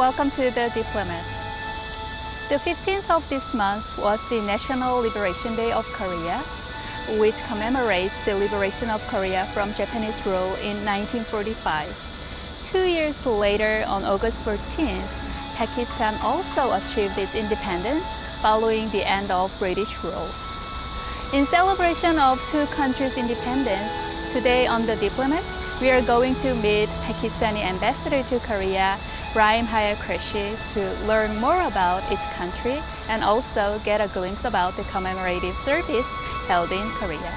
welcome to the Diplomat. The 15th of this month was the National Liberation Day of Korea, which commemorates the liberation of Korea from Japanese rule in 1945. 2 years later, on August 14th, Pakistan also achieved its independence following the end of British rule. In celebration of two countries' independence, today on The Diplomat, we are going to meet Pakistani Ambassador to Korea, Rahim Hayat Qureshi, to learn more about its country and also get a glimpse about the commemorative service held in Korea.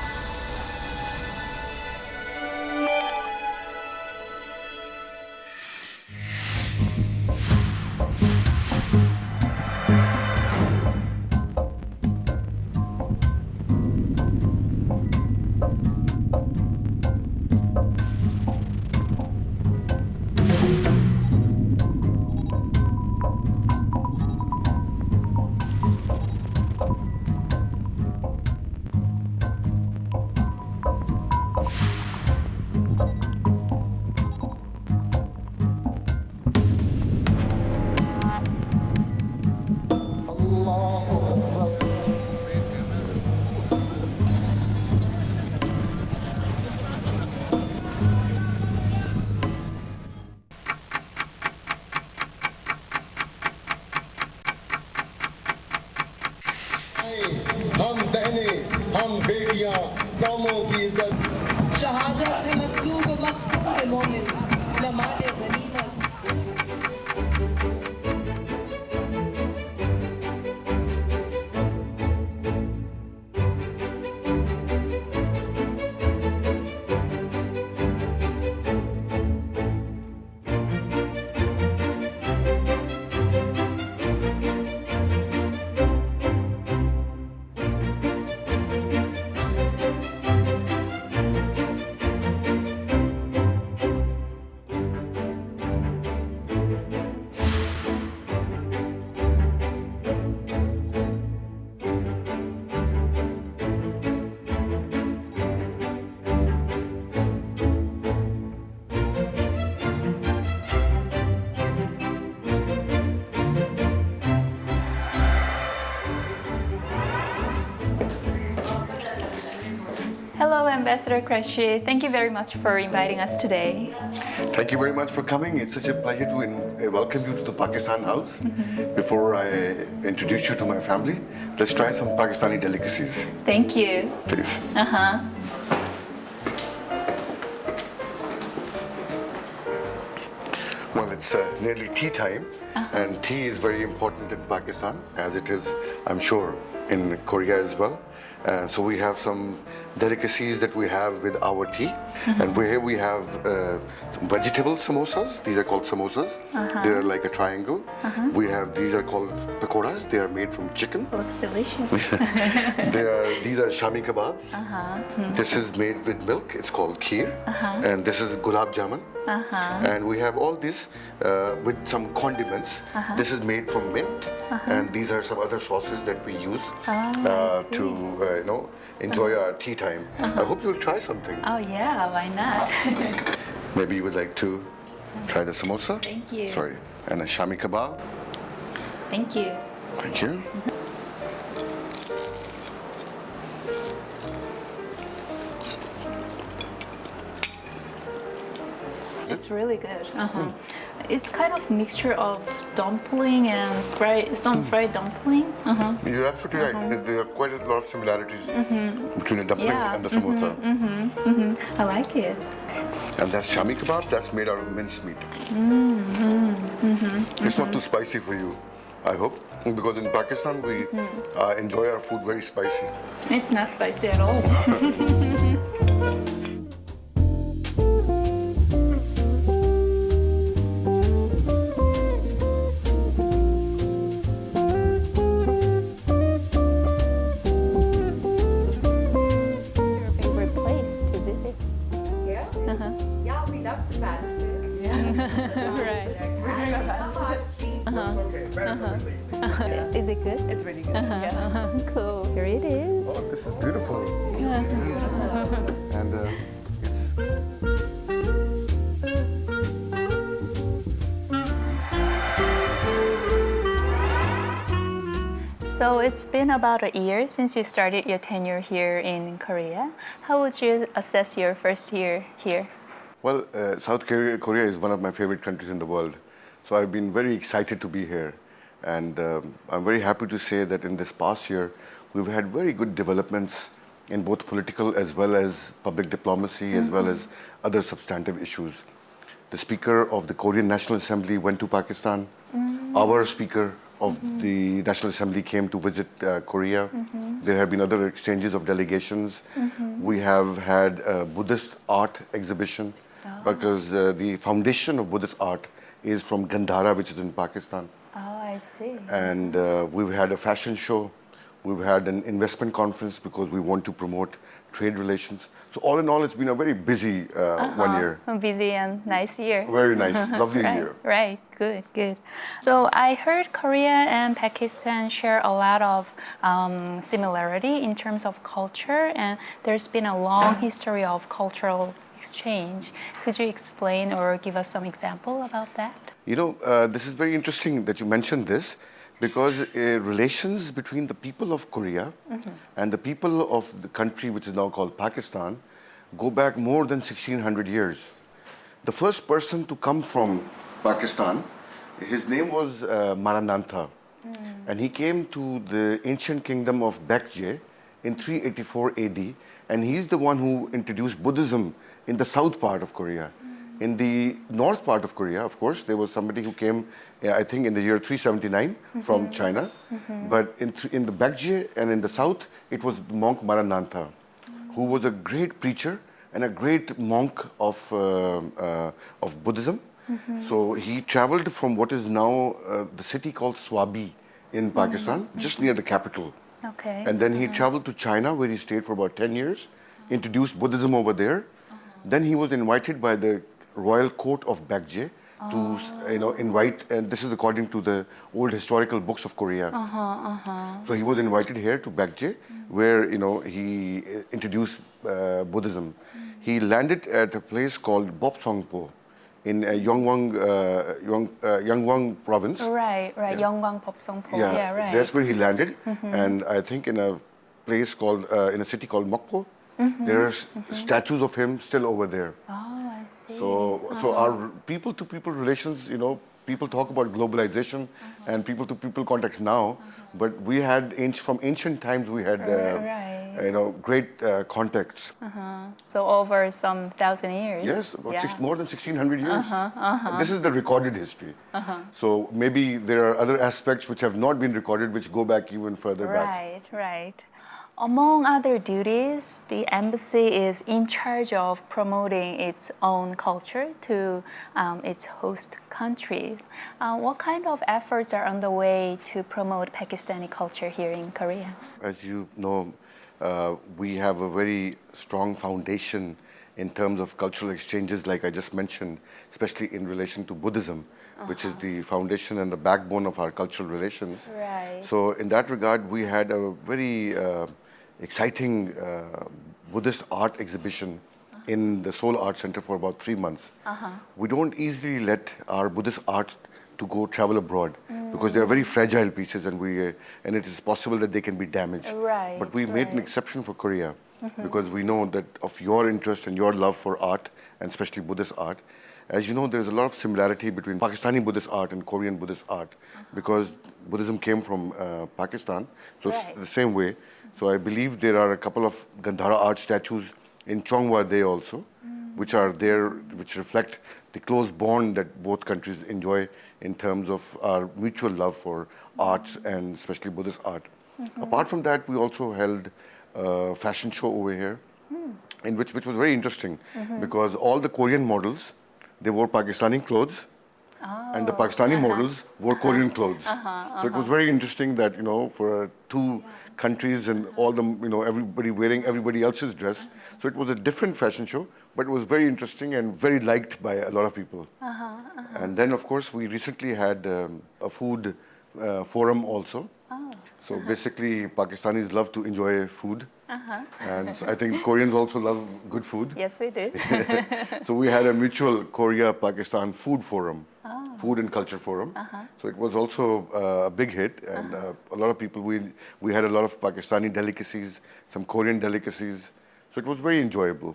हम बहनें हम बेटियां कौमों की इज्जत शहादत है मकतूब मकसूद मोमिन न माले गनीमत Hello, Ambassador Qureshi. Thank you very much for inviting us today. Thank you very much for coming. It's such a pleasure to welcome you to the Pakistan house. Before I introduce you to my family, let's try some Pakistani delicacies. Thank you. Please. Well, it's nearly tea time, and tea is very important in Pakistan, as it is, I'm sure, in Korea as well. So we have some delicacies that we have with our tea, and here we have some vegetable samosas. These are called samosas. They are like a triangle. We have these are called pakoras. They are made from chicken. Looks delicious. These are shami kebabs. This is made with milk. It's called kheer, and this is gulab jamun. And we have all this with some condiments. This is made from mint, and these are some other sauces that we use to enjoy our tea time. I hope you'll try something. Oh yeah, why not? Maybe you would like to try the samosa? Thank you. Sorry, and a shami kebab. Thank you. Thank you. It's really good. It's kind of mixture of dumpling and some fried dumpling. You're absolutely right. There are quite a lot of similarities between the dumplings and the samosa. I like it. And that's shami kebab. That's made out of minced meat. It's not too spicy for you, I hope, because in Pakistan we enjoy our food very spicy. It's not spicy at all. Is it good? It's really good. Yeah. Cool. Here it is. Oh, this is beautiful. And it's So it's been about a year since you started your tenure here in Korea. How would you assess your first year here? Well, South Korea is one of my favorite countries in the world. So I've been very excited to be here. And I'm very happy to say that in this past year, we've had very good developments in both political as well as public diplomacy, as well as other substantive issues. The Speaker of the Korean National Assembly went to Pakistan. Our Speaker of the National Assembly came to visit Korea. There have been other exchanges of delegations. We have had a Buddhist art exhibition because the foundation of Buddhist art is from Gandhara, which is in Pakistan. Oh, I see. And we've had a fashion show. We've had an investment conference because we want to promote trade relations. So all in all, it's been a very busy 1 year. A busy and nice year. Very nice, lovely year. Right, good, good. So I heard Korea and Pakistan share a lot of similarity in terms of culture, and there's been a long history of cultural exchange. Could you explain or give us some example about that? You know, this is very interesting that you mentioned this because relations between the people of Korea and the people of the country which is now called Pakistan go back more than 1600 years. The first person to come from Pakistan, his name was Maranatha, and he came to the ancient kingdom of Baekje in 384 AD, and he's the one who introduced Buddhism in the south part of Korea. In the north part of Korea, of course, there was somebody who came, I think, in the year 379 from China. But in the Baekje and in the south, it was monk Maranatha, who was a great preacher and a great monk of Buddhism. So he traveled from what is now the city called Swabi in Pakistan, just near the capital. Okay. And then he traveled to China, where he stayed for about 10 years, introduced Buddhism over there. Then he was invited by the royal court of Baekje to invite, and this is according to the old historical books of Korea. So he was invited here to Baekje, where he introduced Buddhism. He landed at a place called Bopsongpo in Yeongwang province. Right. Yeongwang Popsongpo. Yeah, right. That's where he landed, and I think in a place called in a city called Mokpo. There are statues of him still over there. Oh, I see. So our people-to-people relations, people talk about globalization and people-to-people contact now, but we had from ancient times we had great contacts. So over some 1,000 years. Yes, about more than 1600 years. This is the recorded history. So maybe there are other aspects which have not been recorded, which go back even further back. Right. Among other duties, the embassy is in charge of promoting its own culture to its host countries. What kind of efforts are underway to promote Pakistani culture here in Korea? As you know, we have a very strong foundation in terms of cultural exchanges, like I just mentioned, especially in relation to Buddhism, which is the foundation and the backbone of our cultural relations. Right. So in that regard, we had a very exciting Buddhist art exhibition in the Seoul Art Center for about 3 months. We don't easily let our Buddhist art to go travel abroad because they are very fragile pieces, and it is possible that they can be damaged. Right. But we made an exception for Korea because we know that of your interest and your love for art, and especially Buddhist art. As you know, there's a lot of similarity between Pakistani Buddhist art and Korean Buddhist art because Buddhism came from Pakistan, so it's the same way. So I believe there are a couple of Gandhara art statues in Chongwa Day also, which are there, which reflect the close bond that both countries enjoy in terms of our mutual love for arts and especially Buddhist art. Apart from that, we also held a fashion show over here, in which was very interesting because all the Korean models, they wore Pakistani clothes, and the Pakistani models wore Korean clothes. So it was very interesting that, for two countries and all them, everybody wearing everybody else's dress. So it was a different fashion show, but it was very interesting and very liked by a lot of people. And then, of course, we recently had a food forum also. So basically, Pakistanis love to enjoy food. And so I think Koreans also love good food. Yes, we do. So we had a mutual Korea-Pakistan food Food and Culture Forum. So it was also a big hit, and a lot of people, we had a lot of Pakistani delicacies, some Korean delicacies. So it was very enjoyable.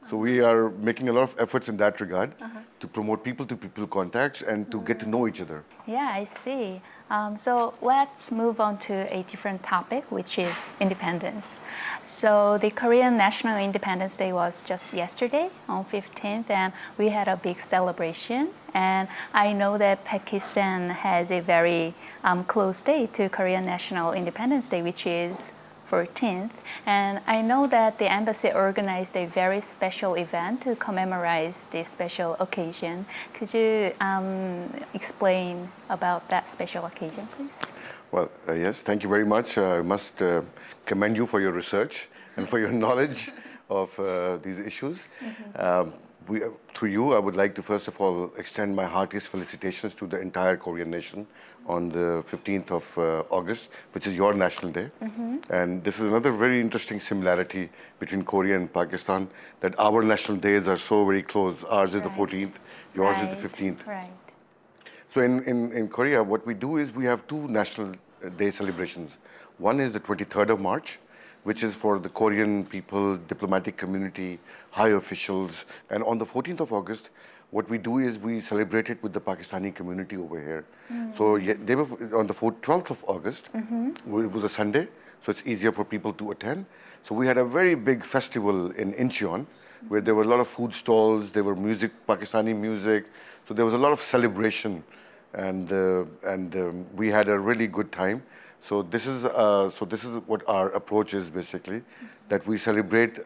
So we are making a lot of efforts in that regard to promote people-to-people contacts and to get to know each other. Yeah, I see. So let's move on to a different topic, which is independence. So the Korean National Independence Day was just yesterday on 15th, and we had a big celebration. And I know that Pakistan has a very close date to Korean National Independence Day, which is 14th. And I know that the embassy organized a very special event to commemorate this special occasion. Could you explain about that special occasion, please? Well, yes, thank you very much. I must commend you for your research and for your knowledge of these issues. Through you, I would like to first of all extend my heartiest felicitations to the entire Korean nation on the 15th of August, which is your National Day. And this is another very interesting similarity between Korea and Pakistan, that our national days are so very close. Ours is the 14th, yours is the 15th. Right. So in Korea, what we do is we have two National Day celebrations. One is the 23rd of March, which is for the Korean people, diplomatic community, high officials. And on the 14th of August, what we do is we celebrate it with the Pakistani community over here. So they were on the 12th of August. It was a Sunday, so it's easier for people to attend. So we had a very big festival in Incheon, where there were a lot of food stalls, there were music, Pakistani music. So there was a lot of celebration, and we had a really good time. So this is what our approach is basically, that we celebrate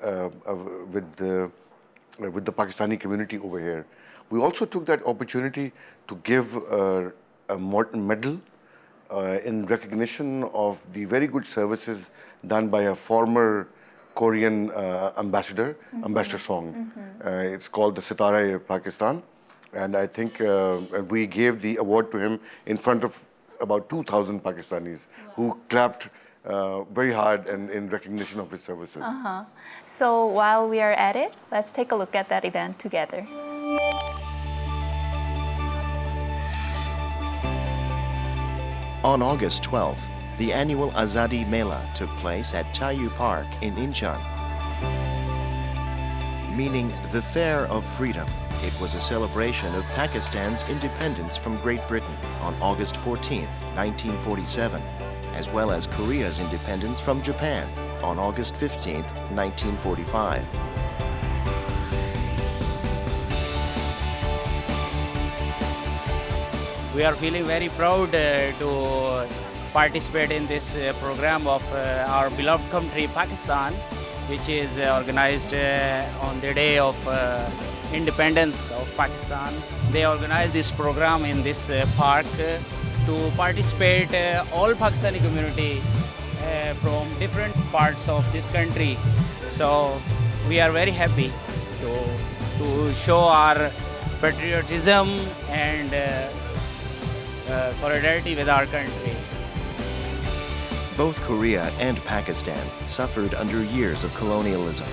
with the Pakistani community over here. We also took that opportunity to give a medal in recognition of the very good services done by a former Korean ambassador, Ambassador Song. It's called the Sitara-e-Pakistan, and I think we gave the award to him in front of about 2,000 Pakistanis who clapped very hard and in recognition of his services. So while we are at it, let's take a look at that event together. On August 12th, the annual Azadi Mela took place at Chayu Park in Incheon. Meaning the Fair of Freedom, it was a celebration of Pakistan's independence from Great Britain on August 14th, 1947, as well as Korea's independence from Japan on August 15th, 1945. We are feeling very proud to participate in this program of our beloved country, Pakistan, which is organized on the day of independence of Pakistan. They organized this program in this park to participate all Pakistani community from different parts of this country. So we are very happy to show our patriotism and solidarity with our country. Both Korea and Pakistan suffered under years of colonialism.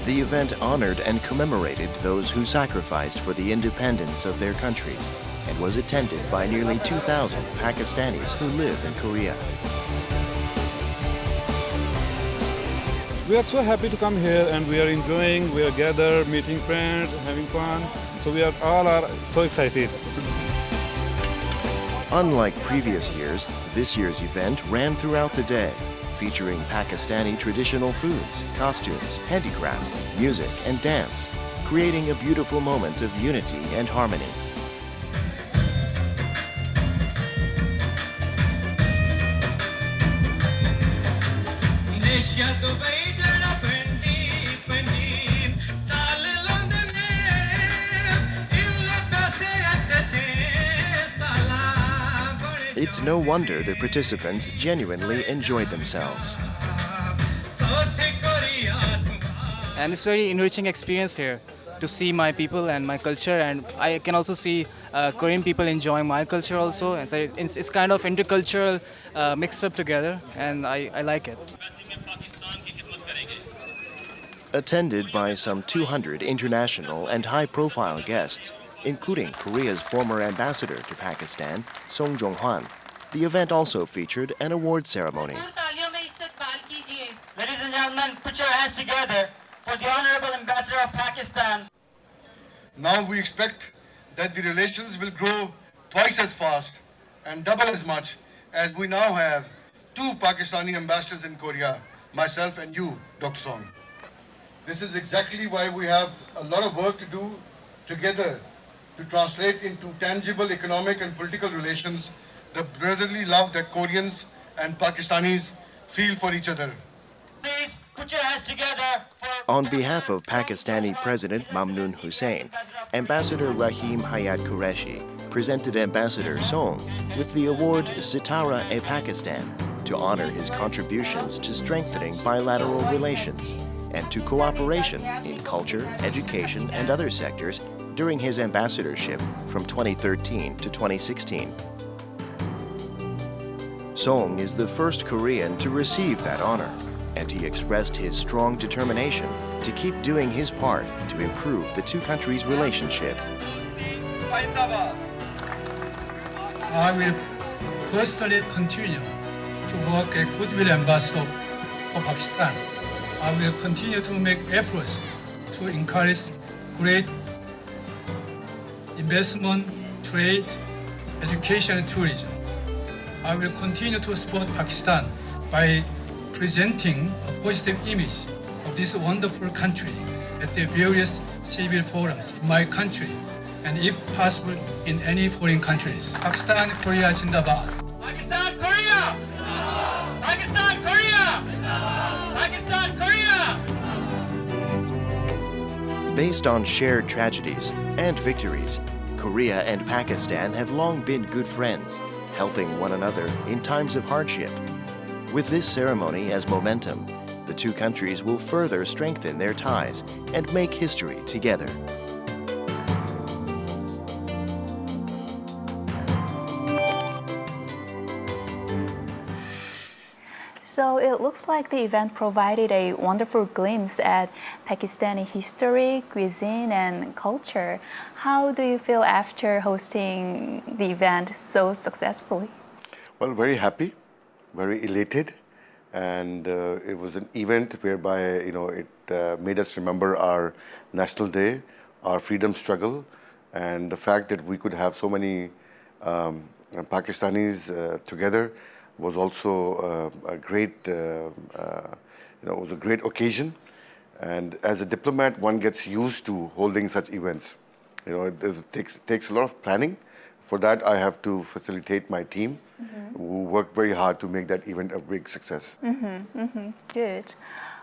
The event honored and commemorated those who sacrificed for the independence of their countries and was attended by nearly 2,000 Pakistanis who live in Korea. We are so happy to come here, and we are enjoying, we are gathered, meeting friends, having fun. So we are all so excited. Unlike previous years, this year's event ran throughout the day, featuring Pakistani traditional foods, costumes, handicrafts, music, and dance, creating a beautiful moment of unity and harmony. It's no wonder the participants genuinely enjoyed themselves. And it's very enriching experience here to see my people and my culture, and I can also see Korean people enjoying my culture also. And so it's kind of intercultural mixed up together, and I like it. Attended by some 200 international and high-profile guests, including Korea's former ambassador to Pakistan, Song Jong-hwan. The event also featured an award ceremony. Ladies and gentlemen, put your hands together for the Honorable Ambassador of Pakistan. Now we expect that the relations will grow twice as fast and double as much as we now have two Pakistani ambassadors in Korea, myself and you, Dr. Song. This is exactly why we have a lot of work to do together to translate into tangible economic and political relations the brotherly love that Koreans and Pakistanis feel for each other. Please put your hands together for... On behalf of Pakistani President Mamnoon Hussein, Ambassador Rahim Hayat Qureshi presented Ambassador Song with the award Sitara-e-Pakistan to honor his contributions to strengthening bilateral relations and to cooperation in culture, education, and other sectors during his ambassadorship from 2013 to 2016. Song is the first Korean to receive that honor, and he expressed his strong determination to keep doing his part to improve the two countries' relationship. I will personally continue to work as goodwill ambassador for Pakistan. I will continue to make efforts to encourage great investment, trade, education, and tourism. I will continue to support Pakistan by presenting a positive image of this wonderful country at the various civil forums in my country and if possible in any foreign countries. Pakistan, Korea, Zindabad. Pakistan, Korea! Pakistan, Korea! Pakistan, Korea! Based on shared tragedies and victories, Korea and Pakistan have long been good friends, helping one another in times of hardship. With this ceremony as momentum, the two countries will further strengthen their ties and make history together. So it looks like the event provided a wonderful glimpse at Pakistani history, cuisine, and culture. How do you feel after hosting the event so successfully? Well, very happy, very elated, and it was an event whereby it made us remember our national day, our freedom struggle, and the fact that we could have so many Pakistanis together was also a great, it was a great occasion. And as a diplomat, one gets used to holding such events. It takes a lot of planning. For that, I have to facilitate my team, who work very hard to make that event a big success. Good.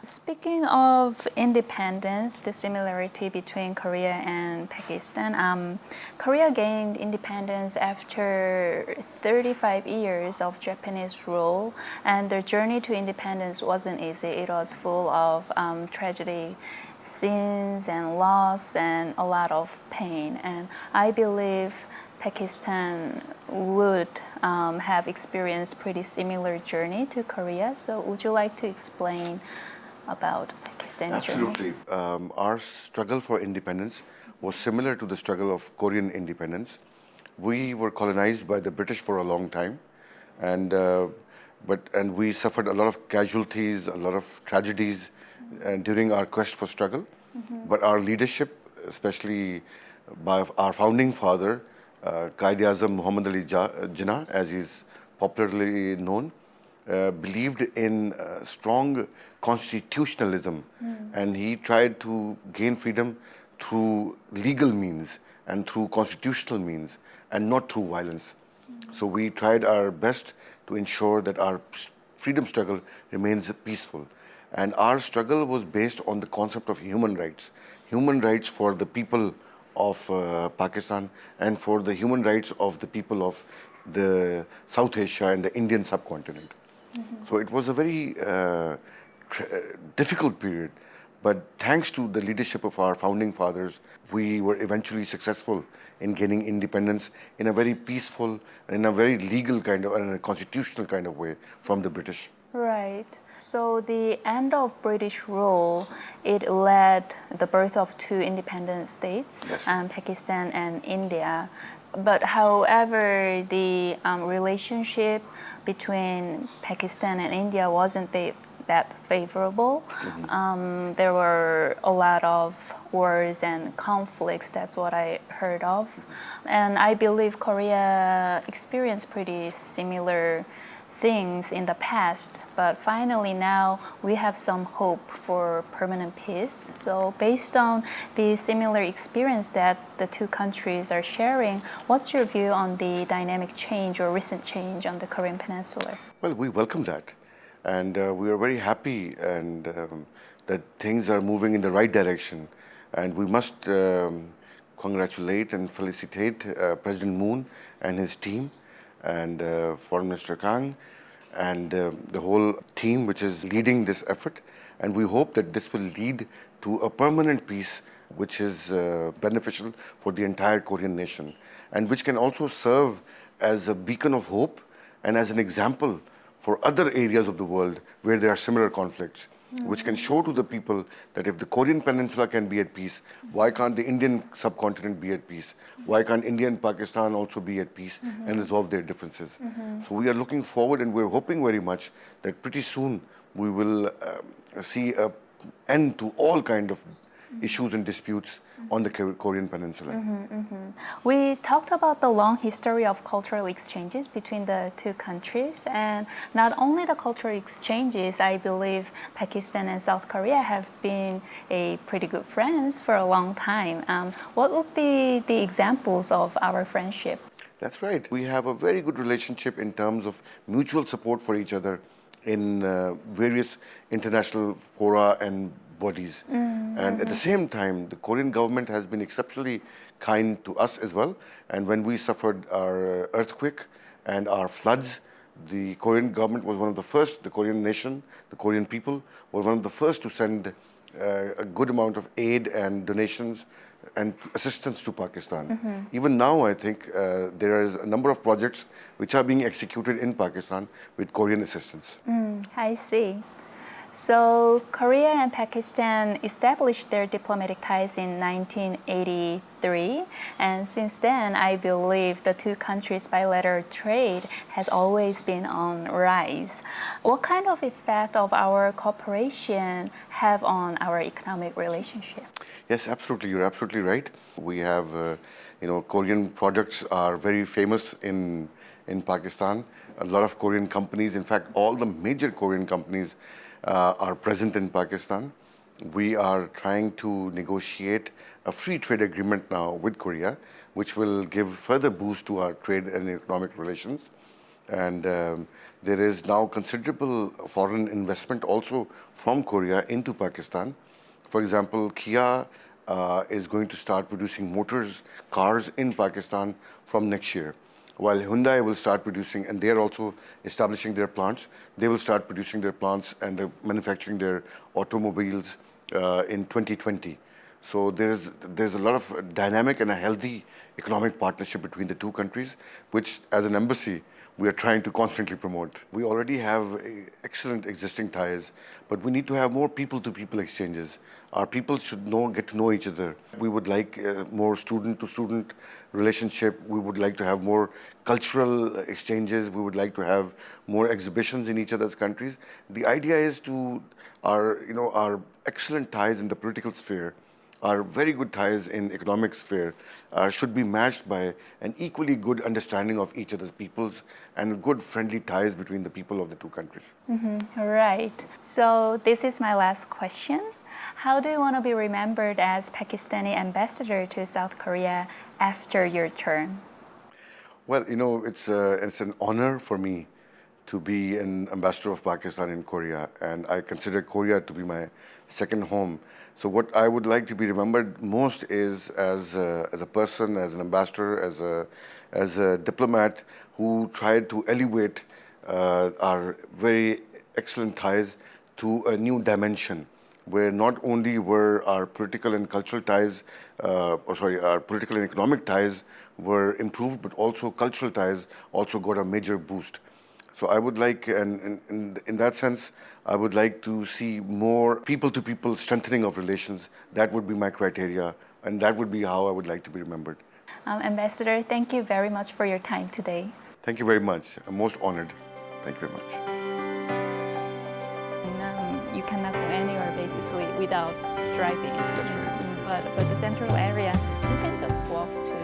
Speaking of independence, the similarity between Korea and Pakistan, Korea gained independence after 35 years of Japanese rule, and their journey to independence wasn't easy. It was full of tragedy, sins and loss, and a lot of pain. And I believe Pakistan would have experienced pretty similar journey to Korea. So would you like to explain about Pakistan's journey? Absolutely. Our struggle for independence was similar to the struggle of Korean independence. We were colonized by the British for a long time, and we suffered a lot of casualties, a lot of tragedies during our quest for struggle. But our leadership, especially by our founding father, Quaid-e-Azam Muhammad Ali Jinnah, as he's popularly known, believed in strong constitutionalism, and he tried to gain freedom through legal means and through constitutional means and not through violence. So we tried our best to ensure that our freedom struggle remains peaceful. And our struggle was based on the concept of human rights for the people of Pakistan and for the human rights of the people of the South Asia and the Indian subcontinent. So it was a very difficult period, but thanks to the leadership of our founding fathers, we were eventually successful in gaining independence in a very peaceful, in a very legal kind of, and a constitutional kind of way from the British. Right. So the end of British rule, it led the birth of two independent states, Yes. Pakistan and India. But however, the relationship between Pakistan and India wasn't that favorable. There were a lot of wars and conflicts. That's what I heard of. And I believe Korea experienced pretty similar things in the past, but finally now we have some hope for permanent peace. So based on the similar experience that the two countries are sharing, what's your view on the dynamic change or recent change on the Korean Peninsula? Well, we welcome that, and we are very happy and that things are moving in the right direction. And we must congratulate and felicitate President Moon and his team, and Foreign Minister Kang, and the whole team which is leading this effort. And we hope that this will lead to a permanent peace which is beneficial for the entire Korean nation, and which can also serve as a beacon of hope and as an example for other areas of the world where there are similar conflicts, which can show to the people that if the Korean Peninsula can be at peace, why can't the Indian subcontinent be at peace? Why can't India and Pakistan also be at peace and resolve their differences? So we are looking forward, and we're hoping very much that pretty soon we will see an end to all kind of issues and disputes on the Korean Peninsula. We talked about the long history of cultural exchanges between the two countries, and not only the cultural exchanges, I believe Pakistan and South Korea have been a pretty good friends for a long time. What would be the examples of our friendship? That's right. We have a very good relationship in terms of mutual support for each other in various international fora and bodies. And at the same time, the Korean government has been exceptionally kind to us as well. And when we suffered our earthquake and our floods, the Korean government was one of the first, the Korean nation, the Korean people, was one of the first to send a good amount of aid and donations and assistance to Pakistan. Even now, I think there is a number of projects which are being executed in Pakistan with Korean assistance. I see. So Korea and Pakistan established their diplomatic ties in 1983, and since then I believe the two countries' bilateral trade has always been on rise. What kind of effect of our cooperation have on our economic relationship? Yes, absolutely. You're absolutely right. We have, Korean products are very famous in Pakistan. A lot of Korean companies, in fact, all the major Korean companies are present in Pakistan. We are trying to negotiate a free trade agreement now with Korea, which will give further boost to our trade and economic relations. And there is now considerable foreign investment also from Korea into Pakistan. For example, Kia is going to start producing cars in Pakistan from next year, while Hyundai will start producing, and they are also establishing their plants. They will start producing their plants and manufacturing their automobiles in 2020. So there's a lot of dynamic and a healthy economic partnership between the two countries, which as an embassy, we are trying to constantly promote. We already have excellent existing ties, but we need to have more people-to-people exchanges. Our people should get to know each other. We would like more student-to-student relationship. We would like to have more cultural exchanges. We would like to have more exhibitions in each other's countries. The idea is to our excellent ties in the political sphere, our very good ties in economic sphere should be matched by an equally good understanding of each other's peoples and good friendly ties between the people of the two countries. Right. So this is my last question. How do you want to be remembered as Pakistani ambassador to South Korea after your term? Well, it's an honor for me to be an ambassador of Pakistan in Korea, and I consider Korea to be my second home. So what I would like to be remembered most is as a person, as an ambassador, as a diplomat who tried to elevate our very excellent ties to a new dimension, where not only were our political and cultural ties, our political and economic ties were improved, but also cultural ties also got a major boost. So I would like, and in that sense, I would like to see more people-to-people strengthening of relations. That would be my criteria, and that would be how I would like to be remembered. Ambassador, thank you very much for your time today. Thank you very much. I'm most honored. Thank you very much. You cannot go anywhere basically without driving. That's right. But the central area, you can just walk to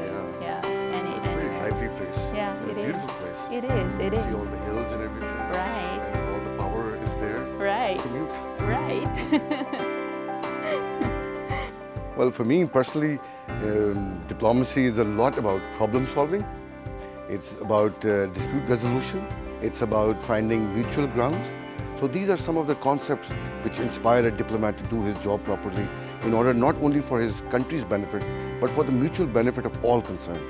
any. Very lively place. Yeah, it is. Beautiful place. It is. It is. See all the hills and everything. Right. And all the power is there. Right. Commute. Right. Well, for me personally, diplomacy is a lot about problem solving. It's about dispute resolution. It's about finding mutual grounds. So these are some of the concepts which inspire a diplomat to do his job properly in order not only for his country's benefit, but for the mutual benefit of all concerned.